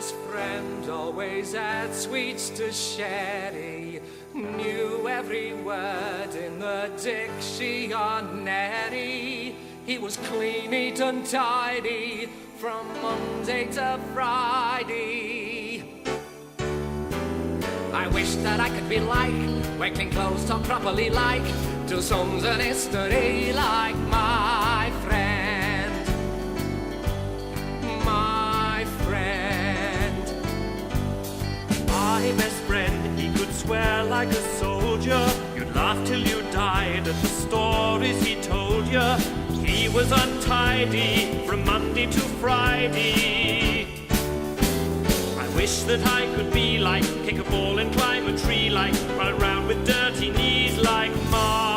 best friend always had sweets to share. He knew every word in the dictionary. He was clean, neat and tidy from Monday to Friday. I wish that I could be like, wear clean clothes, talk properly like, do songs and history like my friend. My friend. My best friend, he could swear like a soldier. You'd laugh till you died at the stories he told you. He was untidy from Monday to Friday. I wish that I could be like, kick a ball and climb a tree like, run around with dirty knees like mine.